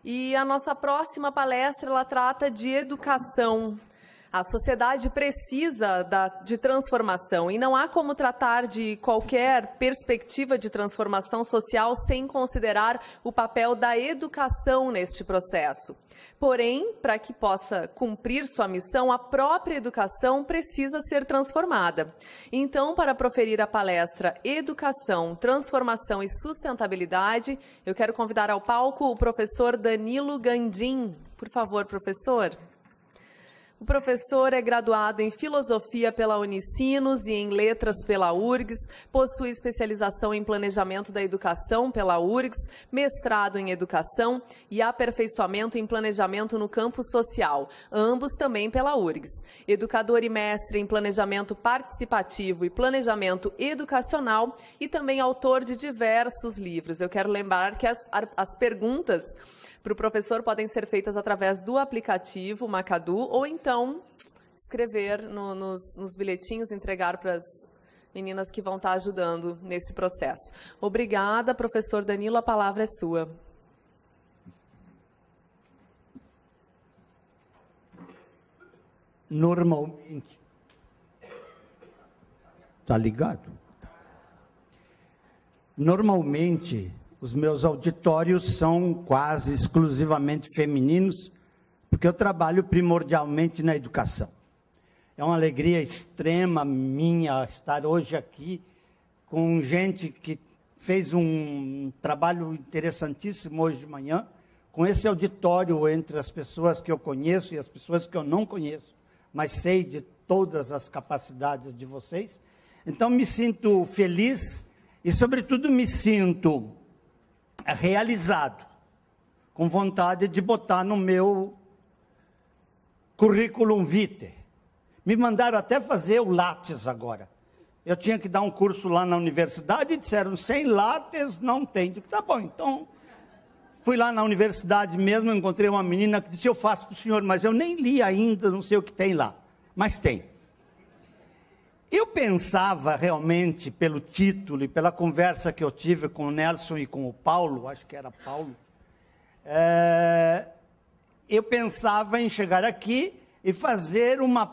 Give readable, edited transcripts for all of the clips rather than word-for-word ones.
E a nossa próxima palestra, ela trata de educação. A sociedade precisa de transformação e não há como tratar de qualquer perspectiva de transformação social sem considerar o papel da educação neste processo. Porém, para que possa cumprir sua missão, a própria educação precisa ser transformada. Então, para proferir a palestra Educação, Transformação e Sustentabilidade, eu quero convidar ao palco o professor Danilo Gandim. Por favor, professor. O professor é graduado em Filosofia pela Unicinos e em Letras pela URGS, possui especialização em Planejamento da Educação pela URGS, mestrado em Educação e aperfeiçoamento em Planejamento no Campo Social, ambos também pela URGS. Educador e mestre em Planejamento Participativo e Planejamento Educacional e também autor de diversos livros. Eu quero lembrar que as perguntas para o professor podem ser feitas através do aplicativo Macadu ou então escrever nos bilhetinhos, entregar para as meninas que vão estar ajudando nesse processo. Obrigada, professor Danilo, a palavra é sua. Normalmente... Tá ligado? Normalmente... os meus auditórios são quase exclusivamente femininos, porque eu trabalho primordialmente na educação. É uma alegria extrema minha estar hoje aqui com gente que fez um trabalho interessantíssimo hoje de manhã, com esse auditório entre as pessoas que eu conheço e as pessoas que eu não conheço, mas sei de todas as capacidades de vocês. Então, me sinto feliz e, sobretudo, me sinto realizado, com vontade de botar no meu currículo vitae. Me mandaram até fazer o Lattes agora. Eu tinha que dar um curso lá na universidade e disseram, sem Lattes não tem. Digo, tá bom, então... Fui lá na universidade mesmo, encontrei uma menina que disse, eu faço para o senhor, mas eu nem li ainda, não sei o que tem lá. Mas tem. Eu pensava realmente, pelo título e pela conversa que eu tive com o Nelson e com o Paulo, acho que era Paulo, eu pensava em chegar aqui e fazer umas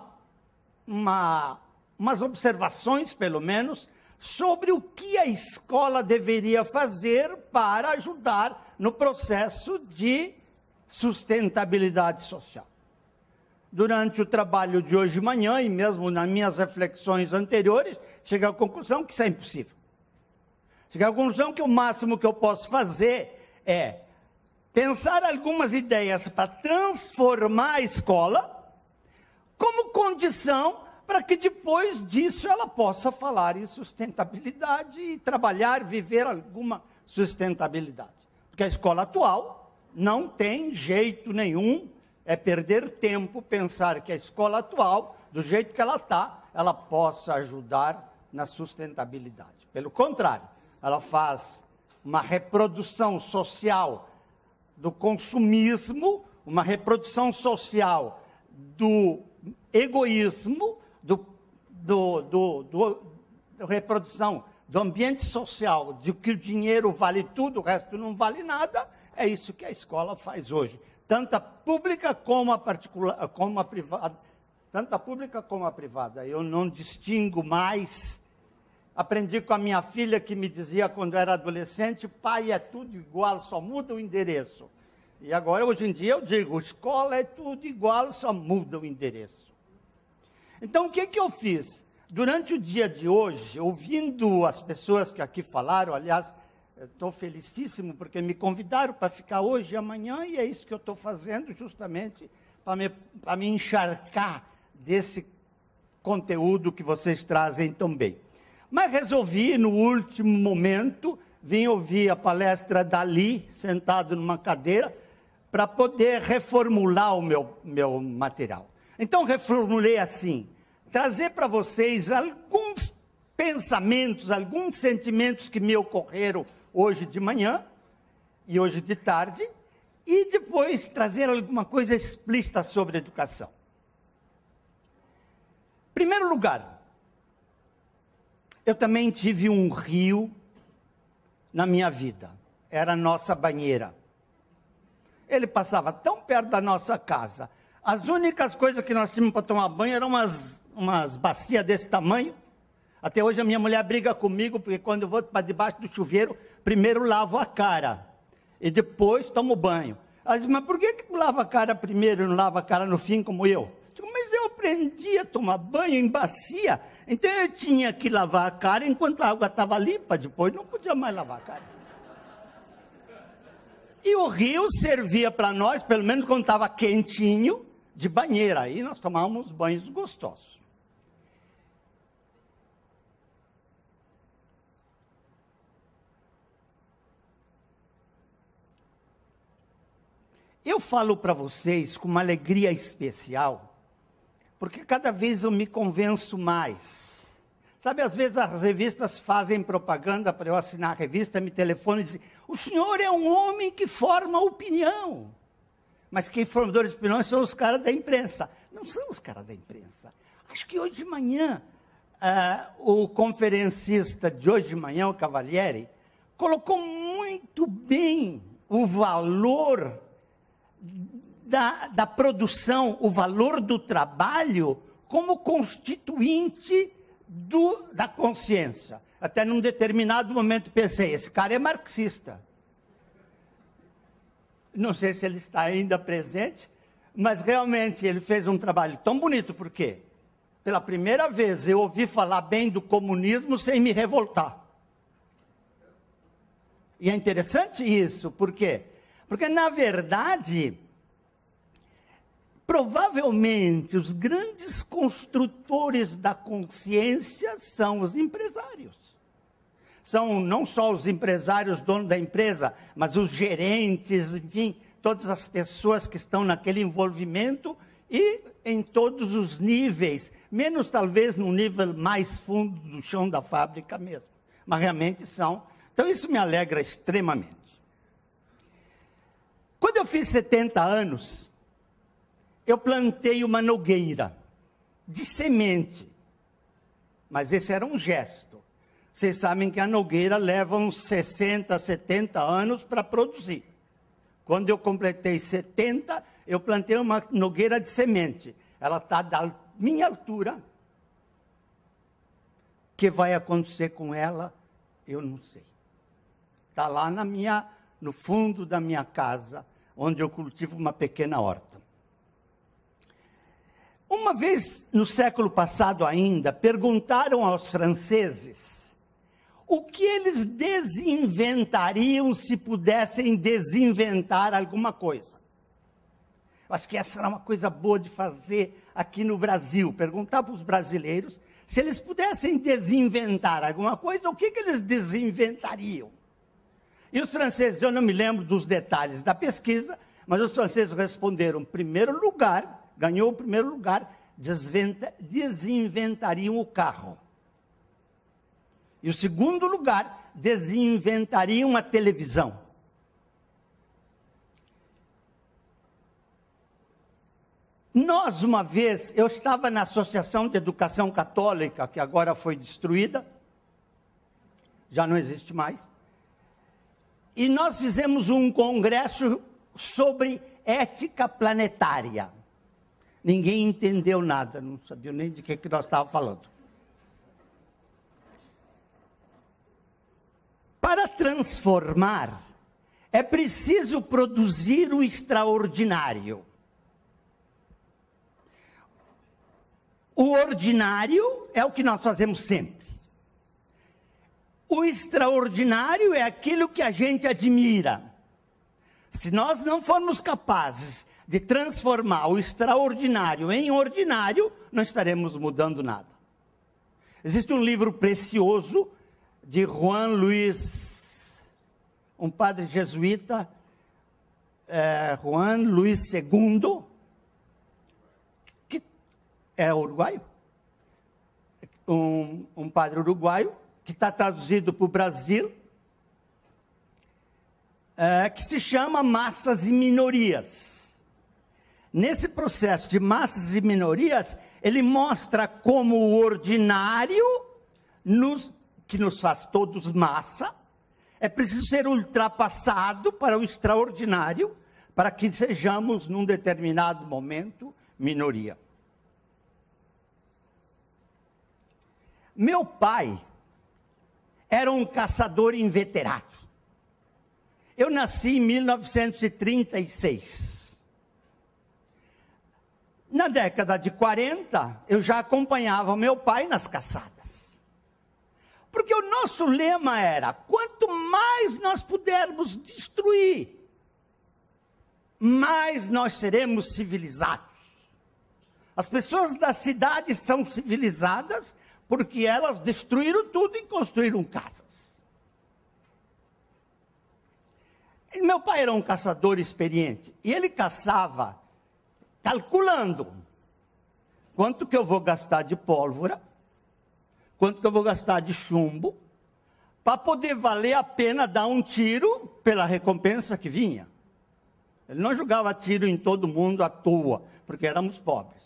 observações, pelo menos, sobre o que a escola deveria fazer para ajudar no processo de sustentabilidade social. Durante o trabalho de hoje de manhã, e mesmo nas minhas reflexões anteriores, cheguei à conclusão que isso é impossível. Cheguei à conclusão que o máximo que eu posso fazer é pensar algumas ideias para transformar a escola como condição para que depois disso ela possa falar em sustentabilidade e trabalhar, viver alguma sustentabilidade. Porque a escola atual não tem jeito nenhum. É perder tempo pensar que a escola atual, do jeito que ela está, ela possa ajudar na sustentabilidade. Pelo contrário, ela faz uma reprodução social do consumismo, uma reprodução social do egoísmo, reprodução do ambiente social, de que o dinheiro vale tudo, o resto não vale nada. É isso que a escola faz hoje. Tanto a pública como a particular, como a privada, tanto a pública como a privada. Eu não distingo mais. Aprendi com a minha filha que me dizia quando era adolescente, pai é tudo igual, só muda o endereço. E agora, hoje em dia, eu digo, escola é tudo igual, só muda o endereço. Então, o que eu fiz? Durante o dia de hoje, ouvindo as pessoas que aqui falaram, aliás, estou felicíssimo porque me convidaram para ficar hoje e amanhã, e é isso que eu estou fazendo justamente para me encharcar desse conteúdo que vocês trazem tão bem. Mas resolvi, no último momento, vim ouvir a palestra da Ali, sentado numa cadeira, para poder reformular o meu material. Então, reformulei assim, trazer para vocês alguns pensamentos, alguns sentimentos que me ocorreram hoje de manhã e hoje de tarde, e depois trazer alguma coisa explícita sobre educação. Em primeiro lugar, eu também tive um rio na minha vida, era a nossa banheira. Ele passava tão perto da nossa casa. As únicas coisas que nós tínhamos para tomar banho eram umas bacias desse tamanho. Até hoje a minha mulher briga comigo, porque quando eu vou para debaixo do chuveiro, primeiro lavo a cara e depois tomo banho. Ela diz, mas por que lava a cara primeiro e não lava a cara no fim como eu? Eu digo, mas eu aprendi a tomar banho em bacia, então eu tinha que lavar a cara enquanto a água estava limpa, depois não podia mais lavar a cara. E o rio servia para nós, pelo menos quando estava quentinho, de banheira. Aí nós tomávamos banhos gostosos. Eu falo para vocês com uma alegria especial, porque cada vez eu me convenço mais. Sabe, às vezes as revistas fazem propaganda para eu assinar a revista, me telefonam e dizem, o senhor é um homem que forma opinião. Mas quem formadores de opinião são os caras da imprensa. Não são os caras da imprensa. Acho que hoje de manhã, o conferencista de hoje de manhã, o Cavalieri, colocou muito bem o valor da produção, o valor do trabalho como constituinte da consciência. Até num determinado momento pensei, esse cara é marxista. Não sei se ele está ainda presente, mas realmente ele fez um trabalho tão bonito, por quê? Pela primeira vez eu ouvi falar bem do comunismo sem me revoltar. E é interessante isso, por quê? Porque, na verdade, provavelmente os grandes construtores da consciência são os empresários. São não só os empresários, donos da empresa, mas os gerentes, enfim, todas as pessoas que estão naquele envolvimento e em todos os níveis, menos talvez no nível mais fundo do chão da fábrica mesmo, mas realmente são. Então isso me alegra extremamente. Quando eu fiz 70 anos, eu plantei uma nogueira de semente, mas esse era um gesto. Vocês sabem que a nogueira leva uns 60, 70 anos para produzir. Quando eu completei 70, eu plantei uma nogueira de semente. Ela está da minha altura. O que vai acontecer com ela, eu não sei. Está lá no fundo da minha casa, onde eu cultivo uma pequena horta. Uma vez, no século passado ainda, perguntaram aos franceses o que eles desinventariam se pudessem desinventar alguma coisa. Acho que essa era uma coisa boa de fazer aqui no Brasil, perguntar para os brasileiros se eles pudessem desinventar alguma coisa, o que eles desinventariam. E os franceses, eu não me lembro dos detalhes da pesquisa, mas os franceses responderam, primeiro lugar, ganhou o primeiro lugar, desinventariam o carro. E o segundo lugar, desinventariam a televisão. Nós, uma vez, eu estava na Associação de Educação Católica, que agora foi destruída, já não existe mais, e nós fizemos um congresso sobre ética planetária. Ninguém entendeu nada, não sabia nem de que nós estávamos falando. Para transformar, é preciso produzir o extraordinário. O ordinário é o que nós fazemos sempre. O extraordinário é aquilo que a gente admira. Se nós não formos capazes de transformar o extraordinário em ordinário, não estaremos mudando nada. Existe um livro precioso de Juan Luis, um padre jesuíta, Juan Luis II, que é uruguaio, um padre uruguaio, que está traduzido para o Brasil, que se chama Massas e Minorias. Nesse processo de massas e minorias, ele mostra como o ordinário, que nos faz todos massa, é preciso ser ultrapassado para o extraordinário, para que sejamos, num determinado momento, minoria. Meu pai era um caçador inveterado. Eu nasci em 1936. Na década de 40, eu já acompanhava meu pai nas caçadas. Porque o nosso lema era: quanto mais nós pudermos destruir, mais nós seremos civilizados. As pessoas da cidade são civilizadas porque elas destruíram tudo e construíram casas. E meu pai era um caçador experiente, e ele caçava calculando quanto que eu vou gastar de pólvora, quanto que eu vou gastar de chumbo, para poder valer a pena dar um tiro pela recompensa que vinha. Ele não jogava tiro em todo mundo à toa, porque éramos pobres.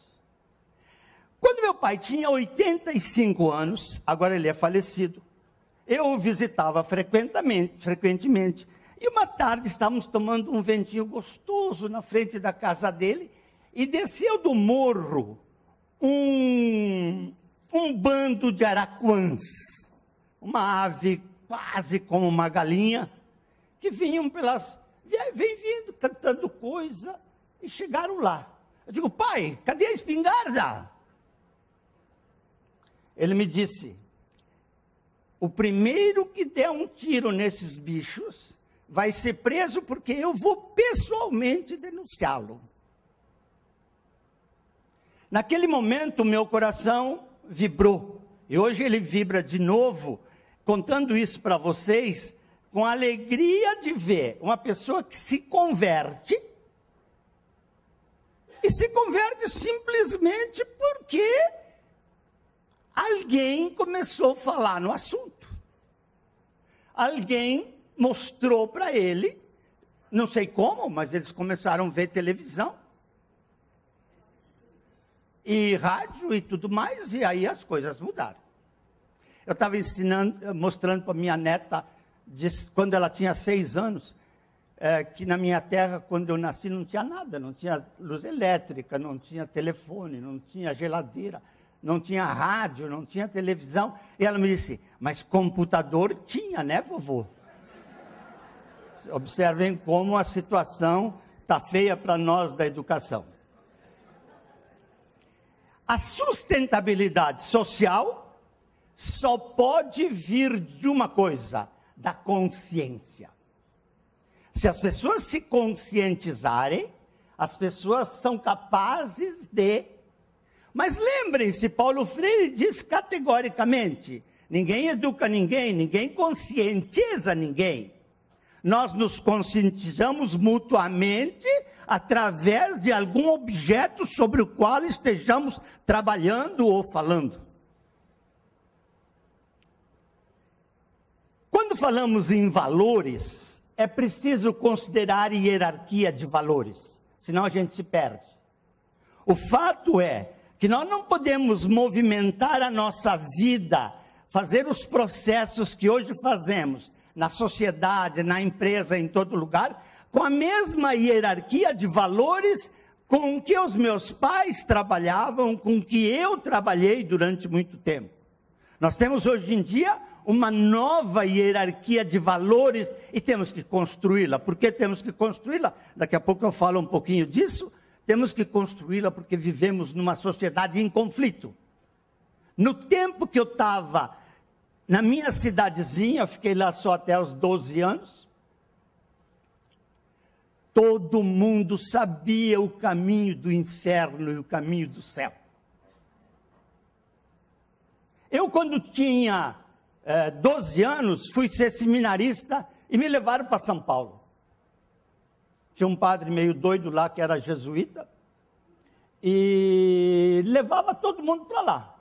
Quando meu pai tinha 85 anos, agora ele é falecido, eu o visitava frequentemente. E uma tarde estávamos tomando um ventinho gostoso na frente da casa dele, e desceu do morro um bando de araquãs, uma ave quase como uma galinha, que vem vindo cantando coisa, e chegaram lá. Eu digo: pai, cadê a espingarda? Ele me disse: o primeiro que der um tiro nesses bichos vai ser preso, porque eu vou pessoalmente denunciá-lo. Naquele momento, meu coração vibrou. E hoje ele vibra de novo, contando isso para vocês, com a alegria de ver uma pessoa que se converte, e se converte simplesmente porque alguém começou a falar no assunto. Alguém mostrou para ele, não sei como, mas eles começaram a ver televisão e rádio e tudo mais, e aí as coisas mudaram. Eu estava mostrando para minha neta, quando ela tinha 6 anos, que na minha terra, quando eu nasci, não tinha nada, não tinha luz elétrica, não tinha telefone, não tinha geladeira, não tinha rádio, não tinha televisão. E ela me disse: mas computador tinha, né, vovô? Observem como a situação está feia para nós da educação. A sustentabilidade social só pode vir de uma coisa: da consciência. Se as pessoas se conscientizarem, as pessoas são capazes de... Mas lembrem-se, Paulo Freire diz categoricamente: ninguém educa ninguém, ninguém conscientiza ninguém. Nós nos conscientizamos mutuamente através de algum objeto sobre o qual estejamos trabalhando ou falando. Quando falamos em valores, é preciso considerar hierarquia de valores, senão a gente se perde. O fato é que nós não podemos movimentar a nossa vida, fazer os processos que hoje fazemos na sociedade, na empresa, em todo lugar, com a mesma hierarquia de valores com que os meus pais trabalhavam, com que eu trabalhei durante muito tempo. Nós temos hoje em dia uma nova hierarquia de valores e temos que construí-la. Por que temos que construí-la? Daqui a pouco eu falo um pouquinho disso. Temos que construí-la porque vivemos numa sociedade em conflito. No tempo que eu estava na minha cidadezinha, eu fiquei lá só até os 12 anos, todo mundo sabia o caminho do inferno e o caminho do céu. Eu, quando tinha 12 anos, fui ser seminarista e me levaram para São Paulo. Tinha um padre meio doido lá, que era jesuíta, e levava todo mundo para lá.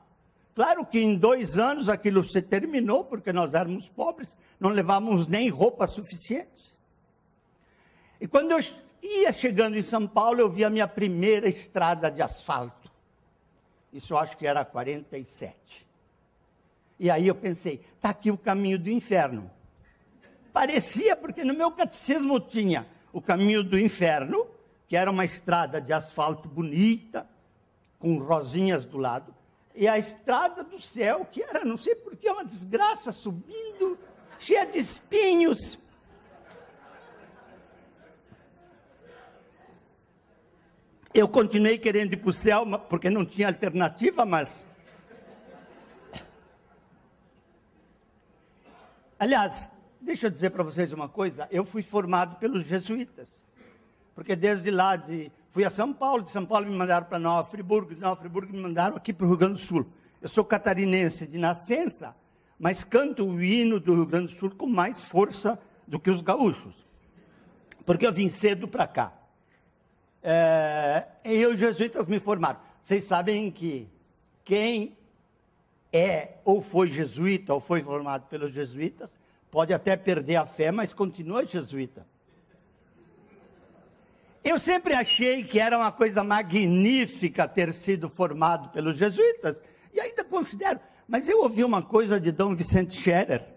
Claro que em 2 anos aquilo se terminou, porque nós éramos pobres, não levávamos nem roupa suficiente. E quando eu ia chegando em São Paulo, eu vi a minha primeira estrada de asfalto. Isso eu acho que era 47. E aí eu pensei: está aqui o caminho do inferno. Parecia, porque no meu catecismo tinha: o caminho do inferno, que era uma estrada de asfalto bonita, com rosinhas do lado, e a estrada do céu, que era, não sei porquê, uma desgraça, subindo, cheia de espinhos. Eu continuei querendo ir para o céu, porque não tinha alternativa, mas... Aliás, deixa eu dizer para vocês uma coisa, eu fui formado pelos jesuítas, porque desde lá fui a São Paulo, de São Paulo me mandaram para Nova Friburgo, de Nova Friburgo me mandaram aqui para o Rio Grande do Sul. Eu sou catarinense de nascença, mas canto o hino do Rio Grande do Sul com mais força do que os gaúchos, porque eu vim cedo para cá. E os jesuítas me formaram. Vocês sabem que quem é ou foi jesuíta ou foi formado pelos jesuítas pode até perder a fé, mas continua jesuíta. Eu sempre achei que era uma coisa magnífica ter sido formado pelos jesuítas, e ainda considero, mas eu ouvi uma coisa de Dom Vicente Scherer,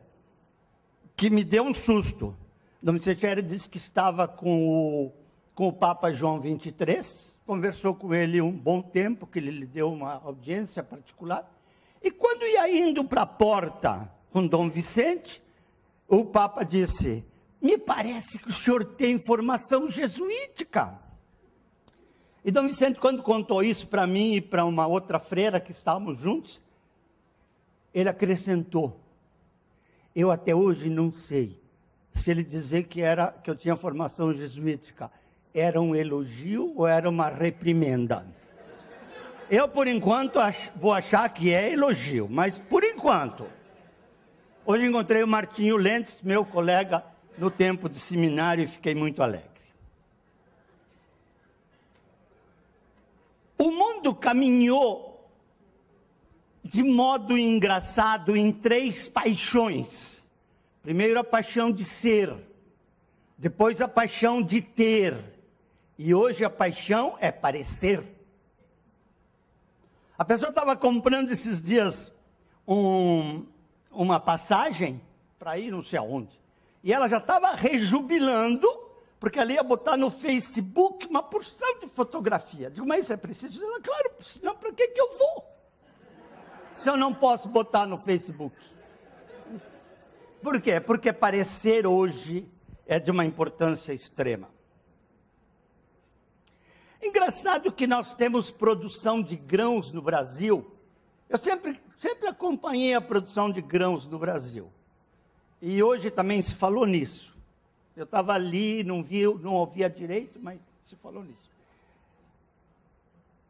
que me deu um susto. Dom Vicente Scherer disse que estava com o Papa João XXIII, conversou com ele um bom tempo, que ele lhe deu uma audiência particular, e quando ia indo para a porta com Dom Vicente, o Papa disse: me parece que o senhor tem formação jesuítica. E Dom Vicente, quando contou isso para mim e para uma outra freira que estávamos juntos, ele acrescentou: eu até hoje não sei se ele dizer que eu tinha formação jesuítica era um elogio ou era uma reprimenda. Eu, por enquanto, vou achar que é elogio, mas por enquanto. Hoje encontrei o Martinho Lentes, meu colega, no tempo de seminário, e fiquei muito alegre. O mundo caminhou de modo engraçado em 3 paixões. Primeiro a paixão de ser, depois a paixão de ter, e hoje a paixão é parecer. A pessoa estava comprando esses dias uma passagem para ir não sei aonde. E ela já estava rejubilando, porque ela ia botar no Facebook uma porção de fotografia. Digo, mas isso é preciso? Ela, claro, senão para que eu vou? Se eu não posso botar no Facebook. Por quê? Porque parecer hoje é de uma importância extrema. Engraçado que nós temos produção de grãos no Brasil. Eu sempre acompanhei a produção de grãos no Brasil. E hoje também se falou nisso. Eu estava ali, não ouvia direito, mas se falou nisso.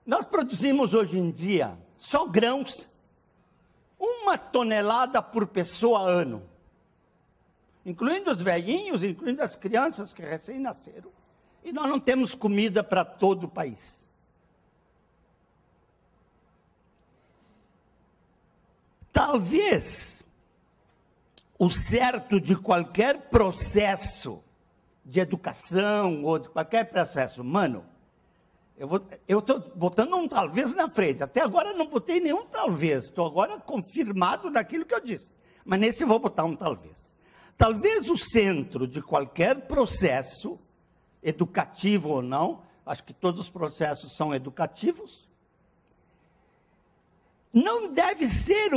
Nós produzimos hoje em dia, só grãos, 1 tonelada por pessoa ano. Incluindo os velhinhos, incluindo as crianças que recém nasceram. E nós não temos comida para todo o país. Talvez o certo de qualquer processo de educação ou de qualquer processo humano, eu estou botando um talvez na frente. Até agora não botei nenhum talvez. Estou agora confirmado naquilo que eu disse. Mas nesse eu vou botar um talvez. Talvez o centro de qualquer processo, educativo ou não, acho que todos os processos são educativos, não deve ser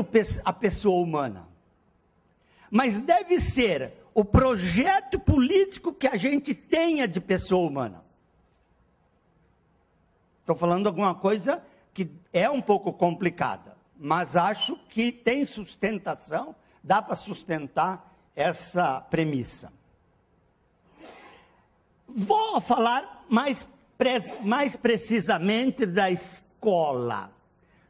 a pessoa humana, mas deve ser o projeto político que a gente tenha de pessoa humana. Estou falando alguma coisa que é um pouco complicada, mas acho que tem sustentação, dá para sustentar essa premissa. Vou falar mais precisamente da escola.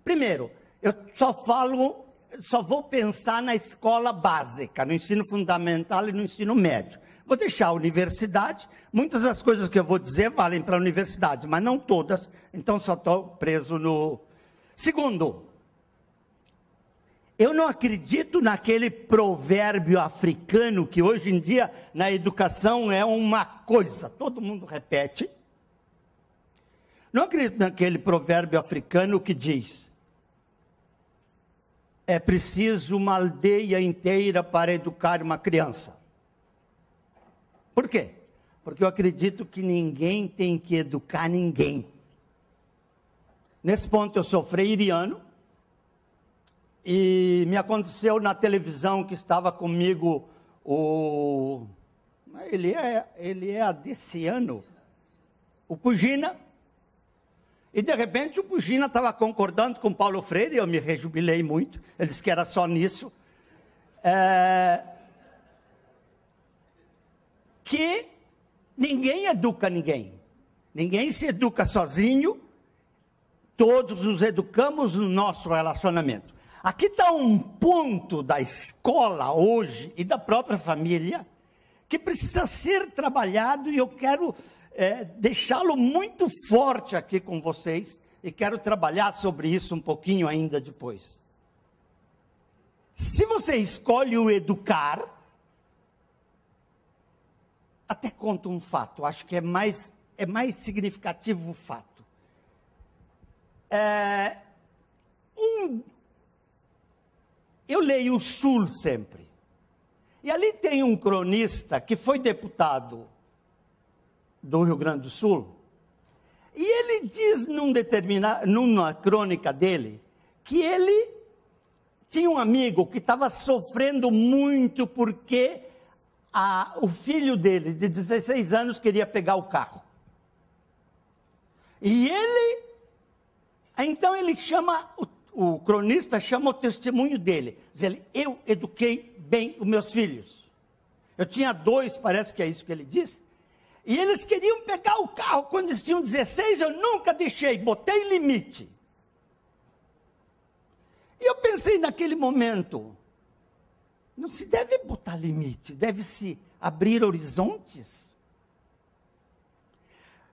Primeiro, eu só vou pensar na escola básica, no ensino fundamental e no ensino médio. Vou deixar a universidade, muitas das coisas que eu vou dizer valem para a universidade, mas não todas, então só estou preso no... Segundo, eu não acredito naquele provérbio africano que hoje em dia na educação é uma coisa, todo mundo repete. Não acredito naquele provérbio africano que diz: é preciso uma aldeia inteira para educar uma criança. Por quê? porque eu acredito que ninguém tem que educar ninguém. Nesse ponto eu sou freiriano, e me aconteceu na televisão que estava comigo ele é desse ano, o Pugina, e de repente o Pugina estava concordando com Paulo Freire, eu me rejubilei muito, ele disse que era só nisso, que ninguém educa ninguém, ninguém se educa sozinho, todos nos educamos no nosso relacionamento. Aqui está um ponto da escola hoje e da própria família que precisa ser trabalhado, e eu quero deixá-lo muito forte aqui com vocês, e quero trabalhar sobre isso um pouquinho ainda depois. Se você escolhe o educar, até conto um fato, acho que é mais significativo o fato. Eu leio o Sul sempre, e ali tem um cronista que foi deputado do Rio Grande do Sul, e ele diz numa crônica dele, que ele tinha um amigo que estava sofrendo muito porque o filho dele, de 16 anos, queria pegar o carro. E então ele chama, o cronista chama o testemunho dele, diz ele: eu eduquei bem os meus filhos. Eu tinha 2, parece que é isso que ele disse, e eles queriam pegar o carro quando eles tinham 16, eu nunca deixei, botei limite. E eu pensei naquele momento, não se deve botar limite, deve-se abrir horizontes.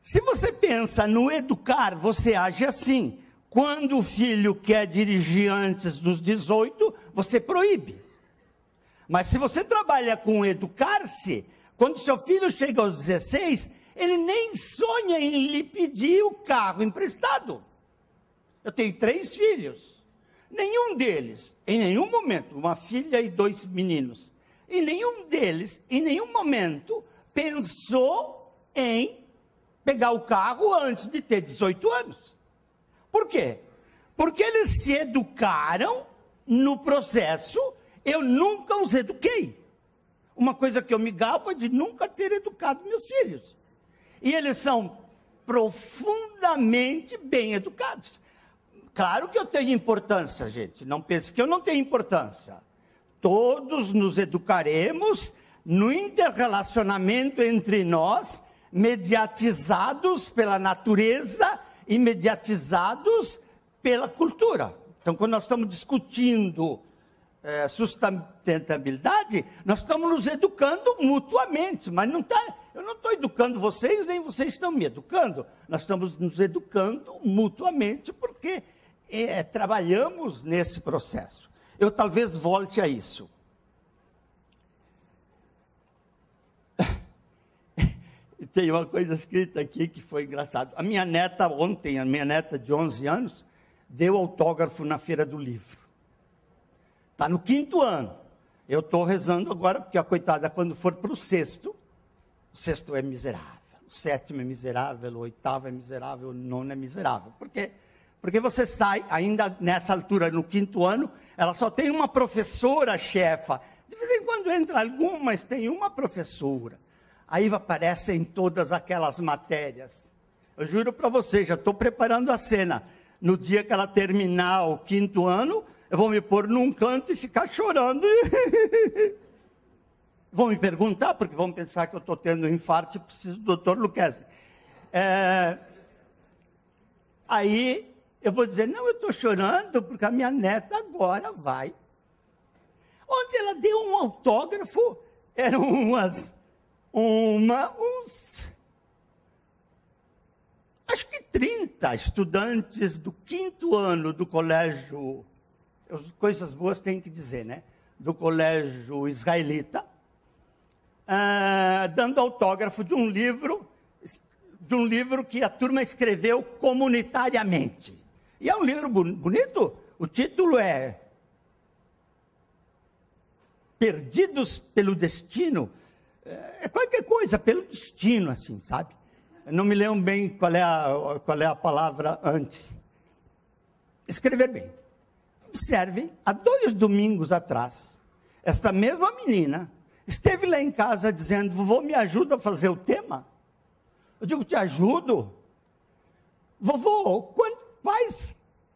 Se você pensa no educar, você age assim. Quando o filho quer dirigir antes dos 18, você proíbe. Mas se você trabalha com educar-se, quando seu filho chega aos 16, ele nem sonha em lhe pedir o carro emprestado. Eu tenho 3 filhos. Nenhum deles, em nenhum momento, uma filha e 2 meninos, e nenhum deles, em nenhum momento, pensou em pegar o carro antes de ter 18 anos. Por quê? Porque eles se educaram no processo, eu nunca os eduquei. Uma coisa que eu me gabo é de nunca ter educado meus filhos. E eles são profundamente bem educados. Claro que eu tenho importância, gente, não pense que eu não tenho importância. Todos nos educaremos no interrelacionamento entre nós, mediatizados pela natureza e mediatizados pela cultura. Então, quando nós estamos discutindo sustentabilidade, nós estamos nos educando mutuamente, mas eu não estou educando vocês, nem vocês estão me educando. Nós estamos nos educando mutuamente, porque trabalhamos nesse processo. Eu talvez volte a isso. Tem uma coisa escrita aqui que foi engraçado. A minha neta de 11 anos, deu autógrafo na Feira do Livro. Está no 5º ano. Eu estou rezando agora, porque a coitada, quando for para o 6º, o 6º é miserável, o 7º é miserável, o 8º é miserável, o 9º é miserável. Por quê? Porque você sai, ainda nessa altura, no 5º ano, ela só tem uma professora chefa. De vez em quando entra alguma, mas tem uma professora. Aí aparecem todas aquelas matérias. Eu juro para você, já estou preparando a cena. No dia que ela terminar o 5º ano, eu vou me pôr num canto e ficar chorando. Vão me perguntar, porque vão pensar que eu estou tendo um infarto e preciso do Dr. Luquezzi. Aí eu vou dizer, não, eu estou chorando porque a minha neta agora vai. Onde ela deu um autógrafo, eram acho que 30 estudantes do 5º ano do colégio, coisas boas tem que dizer, né? Do colégio israelita, dando autógrafo de um livro que a turma escreveu comunitariamente. E é um livro bonito, o título é Perdidos pelo Destino, É qualquer coisa, pelo destino, assim, sabe? Eu não me lembro bem qual é a palavra antes. Escrever bem. Observem, há 2 domingos atrás, esta mesma menina esteve lá em casa dizendo: vovô, me ajuda a fazer o tema? Eu digo: te ajudo? Vovô,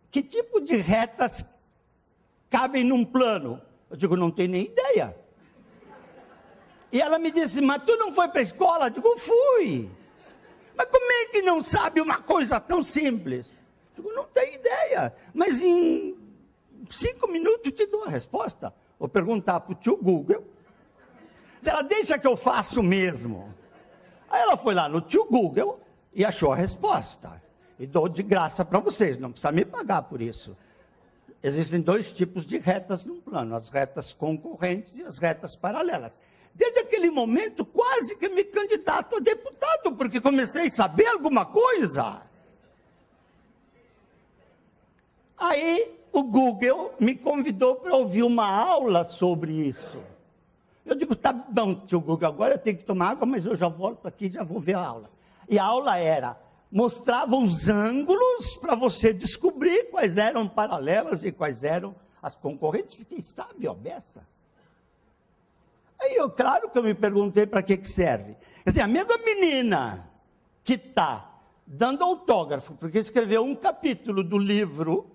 que tipo de retas cabem num plano? Eu digo: não tenho nem ideia. E ela me disse: mas tu não foi para a escola? Eu digo: fui. Mas como é que não sabe uma coisa tão simples? Eu digo: não tenho ideia. Mas em 5 minutos te dou a resposta. Vou perguntar para o tio Google. Se ela deixa que eu faça o mesmo. Aí ela foi lá no tio Google e achou a resposta. E dou de graça para vocês, não precisa me pagar por isso. Existem 2 tipos de retas num plano: as retas concorrentes e as retas paralelas. Desde aquele momento, quase que me candidato a deputado, porque comecei a saber alguma coisa. Aí o Google me convidou para ouvir uma aula sobre isso. Eu digo: tá bom, tio Google, agora eu tenho que tomar água, mas eu já volto aqui e já vou ver a aula. E a aula mostrava os ângulos para você descobrir quais eram paralelas e quais eram as concorrentes. Fiquei sábio a beça. Aí, claro que eu me perguntei para que serve. Quer dizer, a mesma menina que está dando autógrafo, porque escreveu um capítulo do livro,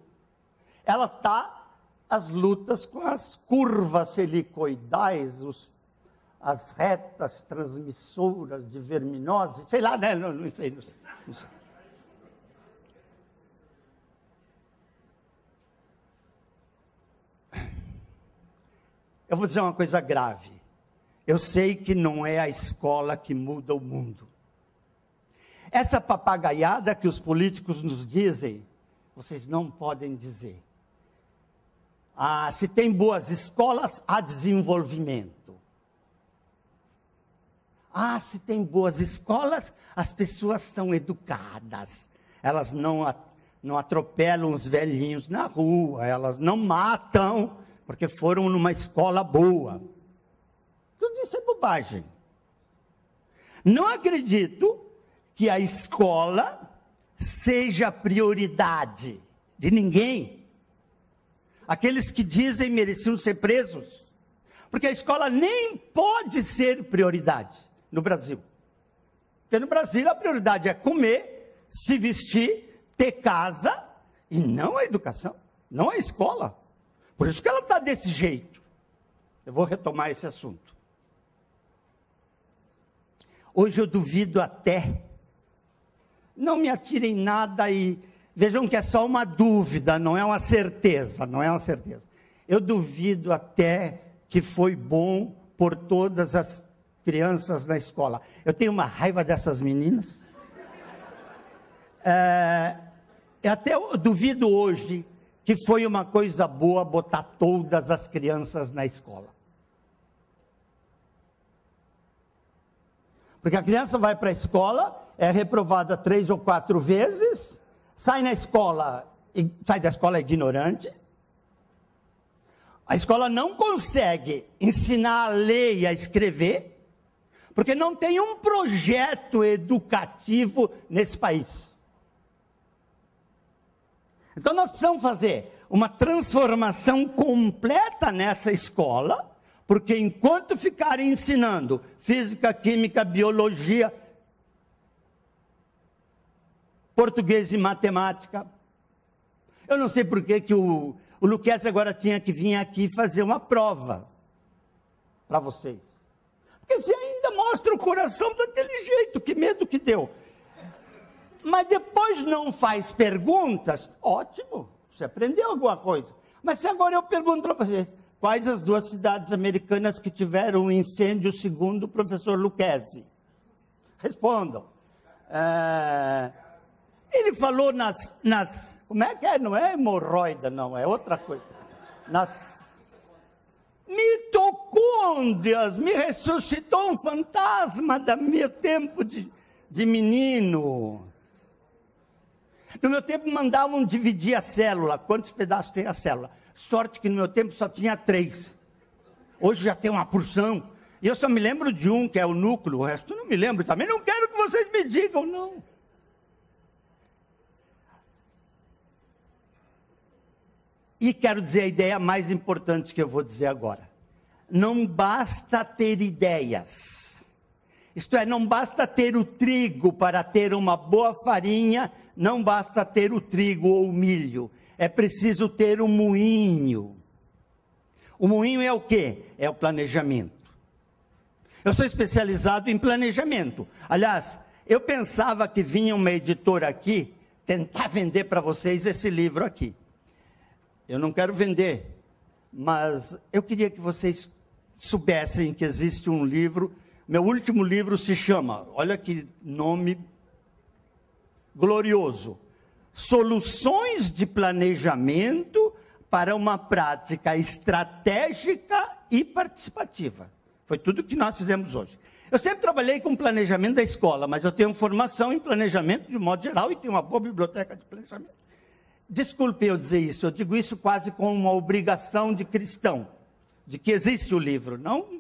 ela está às lutas com as curvas helicoidais, as retas transmissoras de verminose, sei lá, né? Não sei. Eu vou dizer uma coisa grave. Eu sei que não é a escola que muda o mundo. Essa papagaiada que os políticos nos dizem, vocês não podem dizer. Se tem boas escolas, há desenvolvimento. Se tem boas escolas, as pessoas são educadas. Elas não atropelam os velhinhos na rua, elas não matam, porque foram numa escola boa. Tudo isso é bobagem. Não acredito que a escola seja prioridade de ninguém. Aqueles que dizem mereciam ser presos. Porque a escola nem pode ser prioridade no Brasil. Porque no Brasil a prioridade é comer, se vestir, ter casa, e não a educação, não a escola. Por isso que ela está desse jeito. Eu vou retomar esse assunto. Hoje eu duvido até, não me atirem nada e vejam que é só uma dúvida, não é uma certeza, Eu duvido até que foi bom por todas as crianças na escola. Eu tenho uma raiva dessas meninas. Eu até duvido hoje que foi uma coisa boa botar todas as crianças na escola. Porque a criança vai para a escola, é reprovada 3 ou 4 vezes, sai da escola ignorante. A escola não consegue ensinar a ler e a escrever, porque não tem um projeto educativo nesse país. Então nós precisamos fazer uma transformação completa nessa escola, porque enquanto ficarem ensinando física, química, biologia, português e matemática, eu não sei por que o Luquezzi agora tinha que vir aqui fazer uma prova para vocês. Porque você ainda mostra o coração daquele jeito, que medo que deu. Mas depois não faz perguntas, ótimo, você aprendeu alguma coisa. Mas se agora eu pergunto para vocês, quais as 2 cidades americanas que tiveram um incêndio segundo o professor Luquezzi? Respondam. Ele falou como é que é? Não é hemorroida, não, é outra coisa. Nas mitocôndrias, me ressuscitou um fantasma do meu tempo de menino. No meu tempo mandavam dividir a célula, quantos pedaços tem a célula? Sorte que no meu tempo só tinha 3. Hoje já tem uma porção. E eu só me lembro de um, que é o núcleo, o resto eu não me lembro. Também não quero que vocês me digam, não. E quero dizer a ideia mais importante que eu vou dizer agora. Não basta ter ideias. Isto é, não basta ter o trigo para ter uma boa farinha, não basta ter o trigo ou o milho. É preciso ter um moinho. O moinho é o quê? É o planejamento. Eu sou especializado em planejamento. Aliás, eu pensava que vinha uma editora aqui tentar vender para vocês esse livro aqui. Eu não quero vender, mas eu queria que vocês soubessem que existe um livro. Meu último livro se chama, olha que nome glorioso, Soluções de Planejamento para uma Prática Estratégica e Participativa. Foi tudo que nós fizemos hoje. Eu sempre trabalhei com planejamento da escola, mas eu tenho formação em planejamento de modo geral e tenho uma boa biblioteca de planejamento. Desculpe eu dizer isso, eu digo isso quase como uma obrigação de cristão, de que existe o livro. Não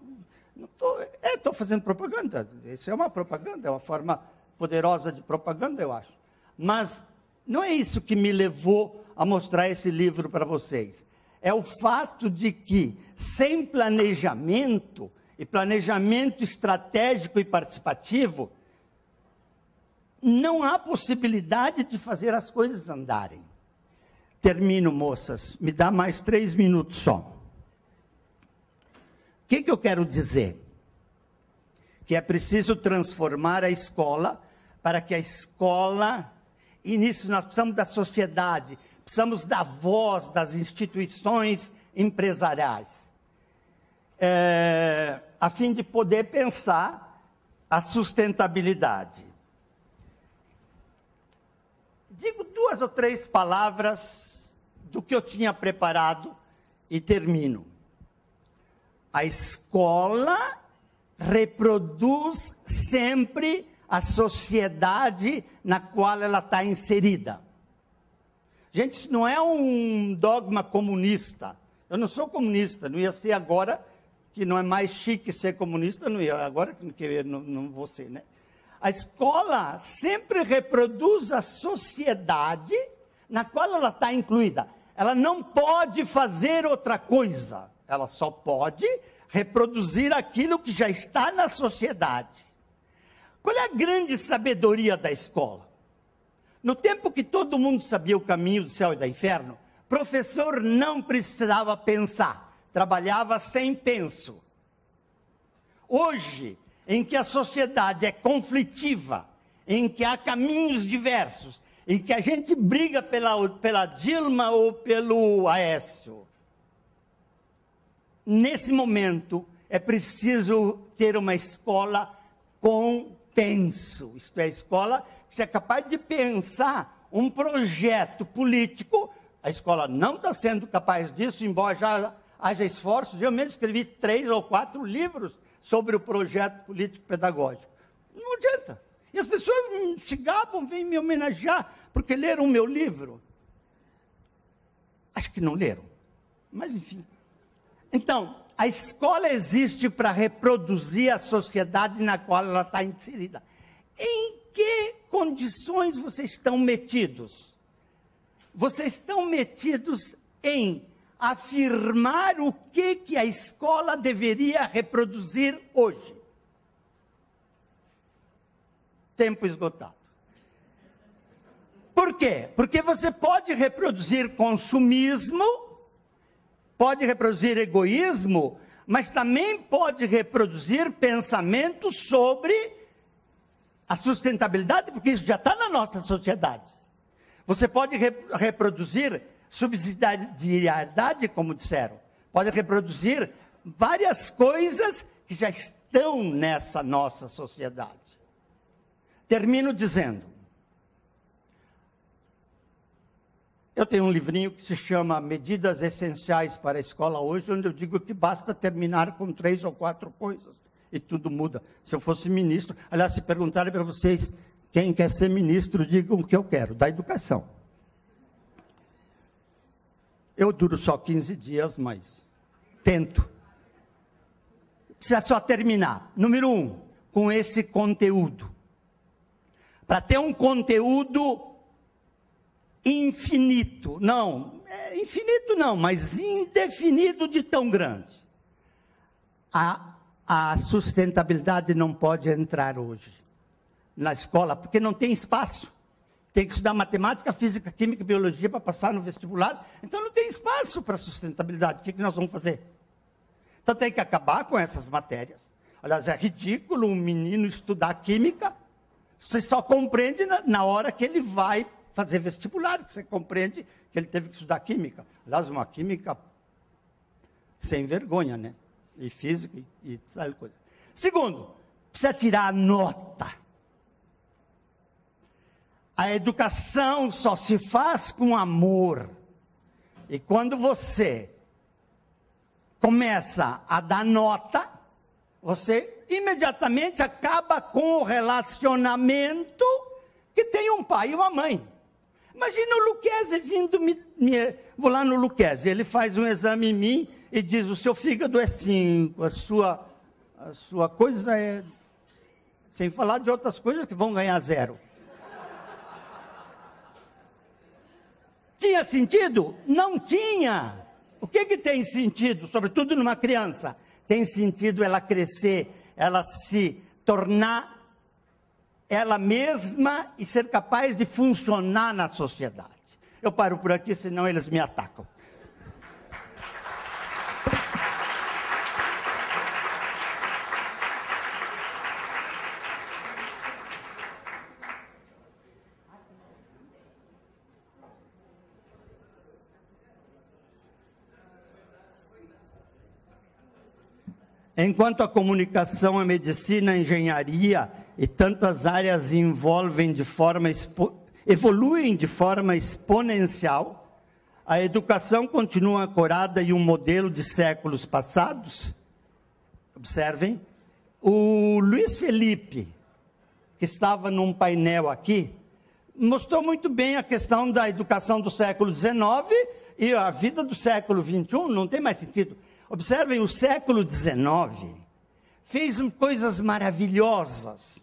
estou fazendo propaganda, isso é uma propaganda, é uma forma poderosa de propaganda, eu acho. Mas não é isso que me levou a mostrar esse livro para vocês. É o fato de que, sem planejamento, e planejamento estratégico e participativo, não há possibilidade de fazer as coisas andarem. Termino, moças, me dá mais 3 minutos só. O que eu quero dizer? Que é preciso transformar a escola, para que a escola, e nisso nós precisamos da sociedade, precisamos da voz das instituições empresariais, a fim de poder pensar a sustentabilidade. Digo 2 ou 3 palavras do que eu tinha preparado e termino. A escola reproduz sempre a sociedade na qual ela está inserida. Gente, isso não é um dogma comunista. Eu não sou comunista, não ia ser agora, que não é mais chique ser comunista, não ia, agora que eu não vou ser, né? A escola sempre reproduz a sociedade na qual ela está incluída. Ela não pode fazer outra coisa. Ela só pode reproduzir aquilo que já está na sociedade. Qual é a grande sabedoria da escola? No tempo que todo mundo sabia o caminho do céu e do inferno, professor não precisava pensar, trabalhava sem penso. Hoje, em que a sociedade é conflitiva, em que há caminhos diversos, em que a gente briga pela Dilma ou pelo Aécio, nesse momento é preciso ter uma escola com penso, isto é, a escola que seja capaz de pensar um projeto político. A escola não está sendo capaz disso, embora já haja esforços. Eu mesmo escrevi 3 ou 4 livros sobre o projeto político-pedagógico. Não adianta. E as pessoas se gabam, vêm me homenagear, porque leram o meu livro. Acho que não leram, mas enfim. Então, a escola existe para reproduzir a sociedade na qual ela está inserida. Em que condições vocês estão metidos? Vocês estão metidos em afirmar o que a escola deveria reproduzir hoje. Tempo esgotado. Por quê? Porque você pode reproduzir consumismo, pode reproduzir egoísmo, mas também pode reproduzir pensamentos sobre a sustentabilidade, porque isso já está na nossa sociedade. Você pode reproduzir subsidiariedade, como disseram. Pode reproduzir várias coisas que já estão nessa nossa sociedade. Termino dizendo, eu tenho um livrinho que se chama Medidas Essenciais para a Escola Hoje, onde eu digo que basta terminar com 3 ou 4 coisas e tudo muda. Se eu fosse ministro, aliás, se perguntarem para vocês quem quer ser ministro, digam o que eu quero, da educação. Eu duro só 15 dias, mas tento. precisa só terminar. Número 1, com esse conteúdo. Para ter um conteúdo infinito, infinito não, mas indefinido de tão grande. A sustentabilidade não pode entrar hoje na escola, porque não tem espaço. Tem que estudar matemática, física, química e biologia para passar no vestibular. Então não tem espaço para sustentabilidade. O que nós vamos fazer? Então tem que acabar com essas matérias. Aliás, é ridículo um menino estudar química. Você só compreende na hora que ele vai fazer vestibular, que você compreende que ele teve que estudar química. Aliás, uma química sem vergonha, né? E física e tal coisa. Segundo, precisa tirar a nota. A educação só se faz com amor. E quando você começa a dar nota, você imediatamente acaba com o relacionamento que tem um pai e uma mãe. Imagina o Lucchese vindo, vou lá no Lucchese, ele faz um exame em mim e diz, o seu fígado é 5, a sua coisa é... Sem falar de outras coisas que vão ganhar 0. Tinha sentido? Não tinha. O que tem sentido, sobretudo numa criança? Tem sentido ela crescer, ela se tornar ela mesma e ser capaz de funcionar na sociedade. Eu paro por aqui, senão eles me atacam. Enquanto a comunicação, a medicina, a engenharia e tantas áreas evoluem de forma exponencial, a educação continua ancorada em um modelo de séculos passados. Observem, o Luiz Felipe, que estava num painel aqui, mostrou muito bem a questão da educação do século XIX e a vida do século XXI, não tem mais sentido. Observem, o século XIX fez coisas maravilhosas.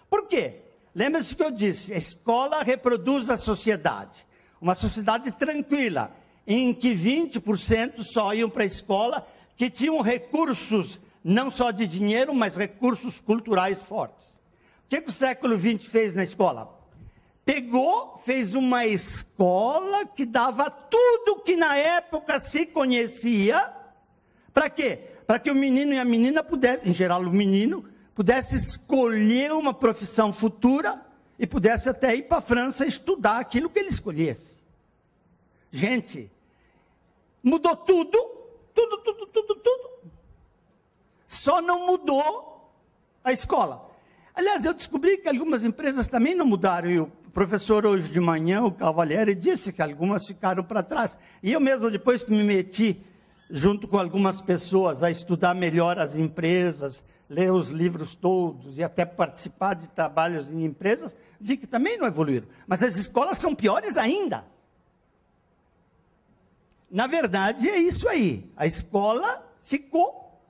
Por quê? Lembre-se que eu disse, a escola reproduz a sociedade. Uma sociedade tranquila, em que 20% só iam para a escola, que tinham recursos, não só de dinheiro, mas recursos culturais fortes. O que o século XX fez na escola? Pegou, fez uma escola que dava tudo que na época se conhecia. Para quê? Para que o menino e a menina pudessem, em geral o menino, pudesse escolher uma profissão futura e pudesse até ir para a França estudar aquilo que ele escolhesse. Gente, mudou tudo. Só não mudou a escola. Aliás, eu descobri que algumas empresas também não mudaram. E o professor hoje de manhã, o Cavalieri, disse que algumas ficaram para trás. E eu mesmo, depois que me meti junto com algumas pessoas, a estudar melhor as empresas, ler os livros todos e até participar de trabalhos em empresas, vi que também não evoluíram. Mas as escolas são piores ainda. Na verdade, é isso aí. A escola ficou.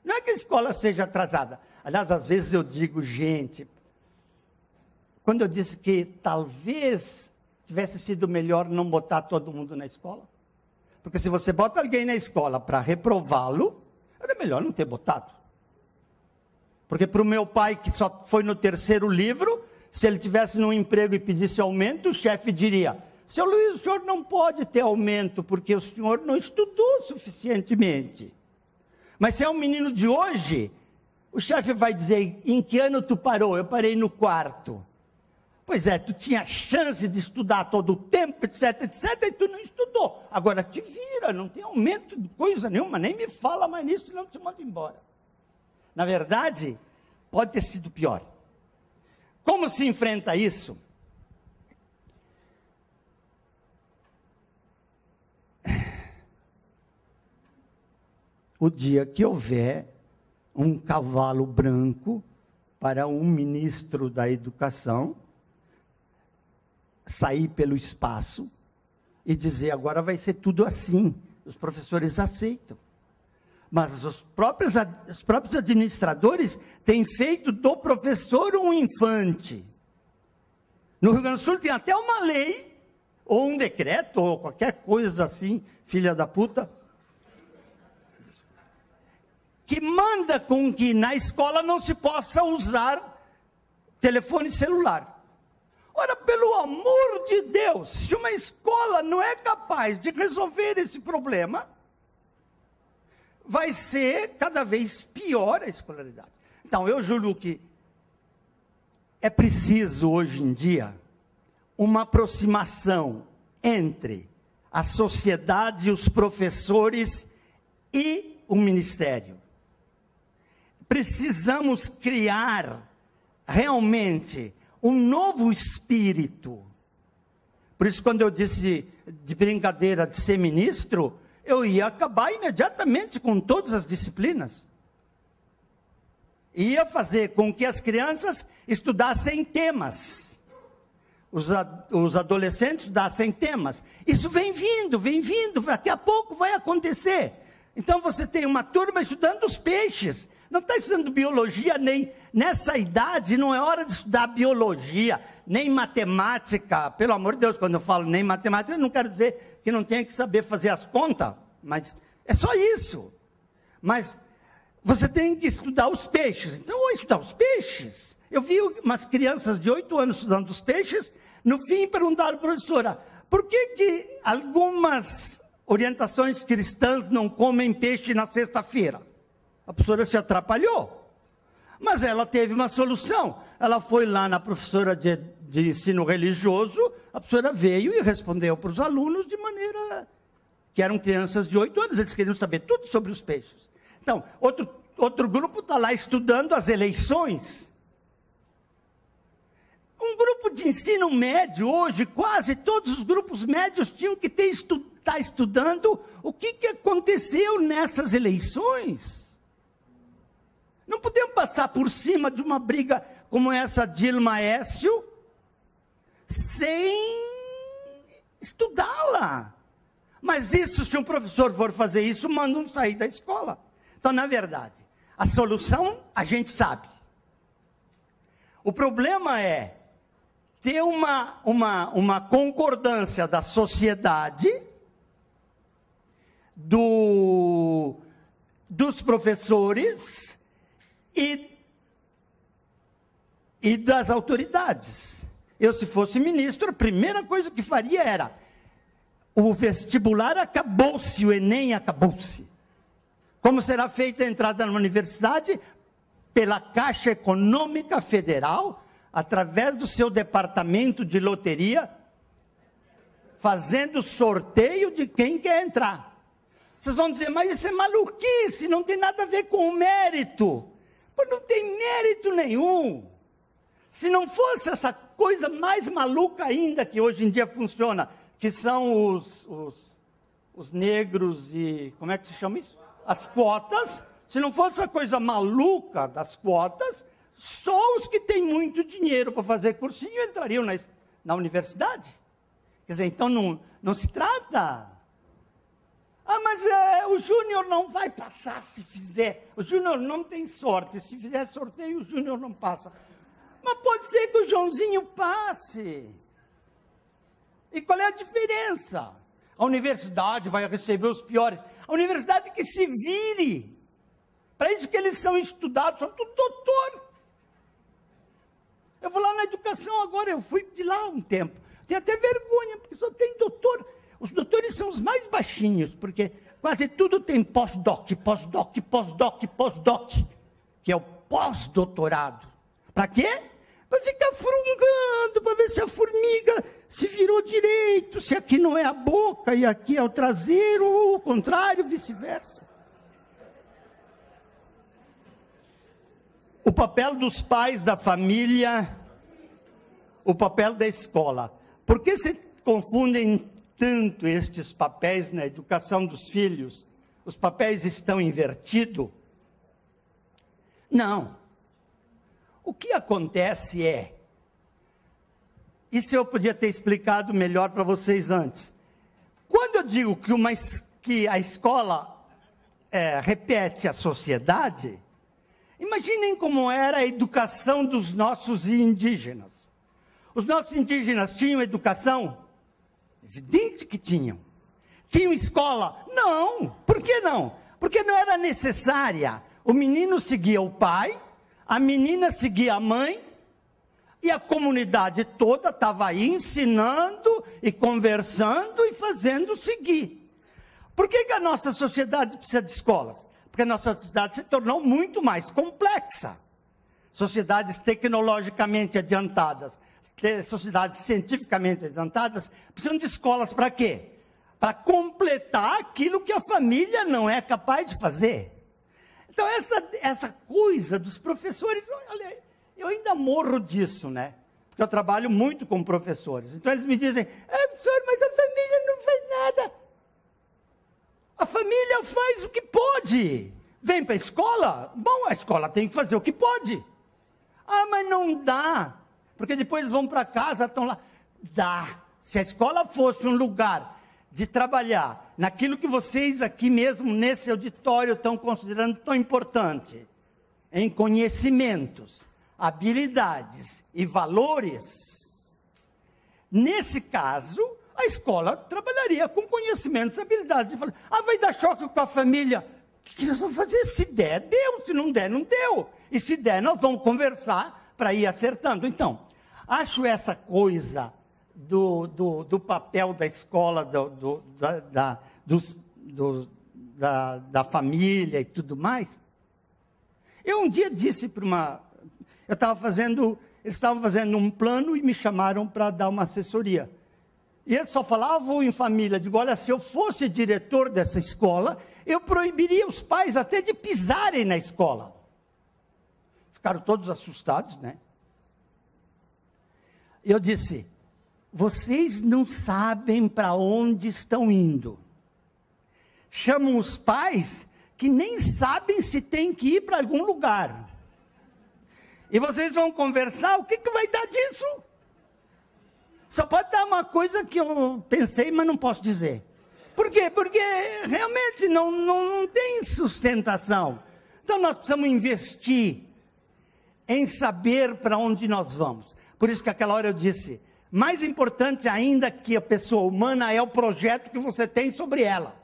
Não é que a escola seja atrasada. Aliás, às vezes eu digo, gente, quando eu disse que talvez tivesse sido melhor não botar todo mundo na escola, porque se você bota alguém na escola para reprová-lo, era melhor não ter botado. Porque para o meu pai, que só foi no 3º livro, se ele tivesse num emprego e pedisse aumento, o chefe diria, seu Luiz, o senhor não pode ter aumento, porque o senhor não estudou suficientemente. Mas se é um menino de hoje, o chefe vai dizer, em que ano tu parou? Eu parei no 4º. Pois é, tu tinha chance de estudar todo o tempo, etc, e tu não estudou. Agora te vira, não tem aumento de coisa nenhuma, nem me fala mais nisso, não te mando embora. Na verdade, pode ter sido pior. Como se enfrenta isso? O dia que houver um cavalo branco para um ministro da educação sair pelo espaço e dizer, agora vai ser tudo assim. Os professores aceitam. Mas os próprios administradores têm feito do professor um infante. No Rio Grande do Sul tem até uma lei, ou um decreto, ou qualquer coisa assim, filha da puta, que manda com que na escola não se possa usar telefone celular. Ora, pelo amor de Deus, se uma escola não é capaz de resolver esse problema, vai ser cada vez pior a escolaridade. Então, eu julgo que é preciso, hoje em dia, uma aproximação entre a sociedade, os professores e o ministério. Precisamos criar realmente um novo espírito. Por isso, quando eu disse de brincadeira de ser ministro, eu ia acabar imediatamente com todas as disciplinas. Ia fazer com que as crianças estudassem temas. Os adolescentes estudassem temas. Isso vem vindo, daqui a pouco vai acontecer. Então você tem uma turma estudando os peixes. Não está estudando biologia, nem nessa idade, não é hora de estudar biologia, nem matemática. Pelo amor de Deus, quando eu falo nem matemática, eu não quero dizer que não tenha que saber fazer as contas, mas é só isso. Mas você tem que estudar os peixes. Então, eu vou estudar os peixes. Eu vi umas crianças de 8 anos estudando os peixes, no fim perguntaram, professora, por que algumas orientações cristãs não comem peixe na sexta-feira? A professora se atrapalhou, mas ela teve uma solução. Ela foi lá na professora de ensino religioso, a professora veio e respondeu para os alunos de maneira que eram crianças de 8 anos, eles queriam saber tudo sobre os peixes. Então, outro grupo está lá estudando as eleições. Um grupo de ensino médio, hoje, quase todos os grupos médios tinham que estar estudando o que aconteceu nessas eleições. Não podemos passar por cima de uma briga como essa Dilma Aécio, sem estudá-la. Mas isso, se um professor for fazer isso, mandam sair da escola. Então, na verdade, a solução a gente sabe. O problema é ter uma concordância da sociedade, dos professores e das autoridades. Eu, se fosse ministro, a primeira coisa que faria era: o vestibular acabou-se, o Enem acabou-se. Como será feita a entrada na universidade? Pela Caixa Econômica Federal, através do seu departamento de loteria, fazendo sorteio de quem quer entrar. Vocês vão dizer, mas isso é maluquice, não tem nada a ver com o mérito. Mas não tem mérito nenhum. Se não fosse essa coisa mais maluca ainda que hoje em dia funciona, que são os negros e, como é que se chama isso? As quotas. Se não fosse a coisa maluca das quotas, só os que têm muito dinheiro para fazer cursinho entrariam na universidade. Quer dizer, então não se trata. Ah, mas o Júnior não vai passar se fizer. O Júnior não tem sorte. Se fizer sorteio, o Júnior não passa. Mas pode ser que o Joãozinho passe. E qual é a diferença? A universidade vai receber os piores. A universidade que se vire. Para isso que eles são estudados, são tudo doutor. Eu vou lá na educação agora, eu fui de lá um tempo. Tenho até vergonha, porque só tem doutor. Os doutores são os mais baixinhos, porque quase tudo tem pós-doc, que é o pós-doutorado. Para quê? Para ficar frungando, para ver se a formiga se virou direito, se aqui não é a boca e aqui é o traseiro, ou o contrário, vice-versa. O papel dos pais, da família, o papel da escola. Por que se confundem tanto estes papéis na educação dos filhos? Os papéis estão invertidos? Não. O que acontece é, isso eu podia ter explicado melhor para vocês antes. Quando eu digo que a escola repete a sociedade, imaginem como era a educação dos nossos indígenas. Os nossos indígenas tinham educação? Evidente que tinham. Tinham escola? Não. Por que não? Porque não era necessária. O menino seguia o pai, a menina seguia a mãe, e a comunidade toda estava aí ensinando e conversando e fazendo seguir. Por que a nossa sociedade precisa de escolas? Porque a nossa sociedade se tornou muito mais complexa. Sociedades tecnologicamente adiantadas, sociedades cientificamente adiantadas, precisam de escolas para quê? Para completar aquilo que a família não é capaz de fazer. Então, essa coisa dos professores, olha, eu ainda morro disso, né? Porque eu trabalho muito com professores. Então, eles me dizem, professor, mas a família não faz nada. A família faz o que pode. Vem para a escola? Bom, a escola tem que fazer o que pode. Mas não dá. Porque depois eles vão para casa, estão lá. Dá. Se a escola fosse um lugar de trabalhar naquilo que vocês aqui mesmo, nesse auditório, estão considerando tão importante, em conhecimentos, habilidades e valores, nesse caso, a escola trabalharia com conhecimentos, habilidades e valores. Vai dar choque com a família. O que nós vamos fazer? Se der, deu. Se não der, não deu. E se der, nós vamos conversar para ir acertando. Então, acho essa coisa do papel da escola, da família e tudo mais. Eu um dia disse para eles estavam fazendo um plano e me chamaram para dar uma assessoria. E eles só falavam em família. Digo, olha, se eu fosse diretor dessa escola, eu proibiria os pais até de pisarem na escola. Ficaram todos assustados, né? Eu disse, vocês não sabem para onde estão indo. Chamam os pais que nem sabem se tem que ir para algum lugar. E vocês vão conversar, o que vai dar disso? Só pode dar uma coisa que eu pensei, mas não posso dizer. Por quê? Porque realmente não tem sustentação. Então nós precisamos investir em saber para onde nós vamos. Por isso que aquela hora eu disse, mais importante ainda que a pessoa humana é o projeto que você tem sobre ela.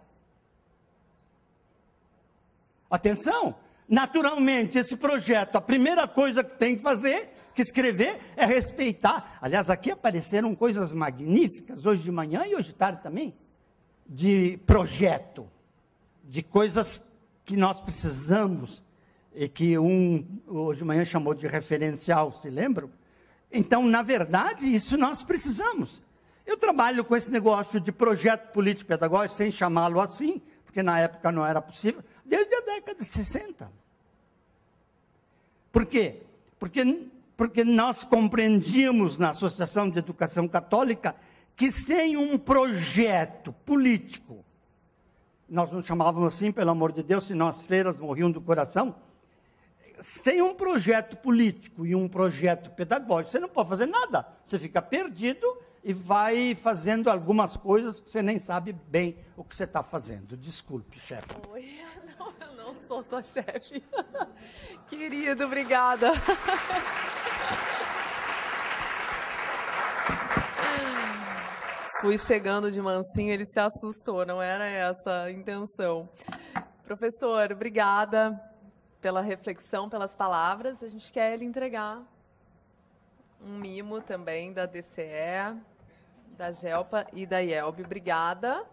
Atenção, naturalmente esse projeto, a primeira coisa que tem que fazer, que escrever, é respeitar. Aliás, aqui apareceram coisas magníficas, hoje de manhã e hoje de tarde também, de projeto, de coisas que nós precisamos, e que hoje de manhã chamou de referencial, se lembram? Então, na verdade, isso nós precisamos. Eu trabalho com esse negócio de projeto político-pedagógico, sem chamá-lo assim, porque na época não era possível, desde a década de 60. Por quê? Porque nós compreendíamos na Associação de Educação Católica que sem um projeto político, nós não chamávamos assim, pelo amor de Deus, senão as freiras morriam do coração, sem um projeto político e um projeto pedagógico, você não pode fazer nada. Você fica perdido e vai fazendo algumas coisas que você nem sabe bem o que você está fazendo. Desculpe, chefe. Oi, não, eu não sou sua chefe. Querido, obrigada. Fui chegando de mansinho, ele se assustou, não era essa a intenção. Professor, obrigada pela reflexão, pelas palavras. A gente quer lhe entregar um mimo também da DCE, da GELPA e da IELB. Obrigada.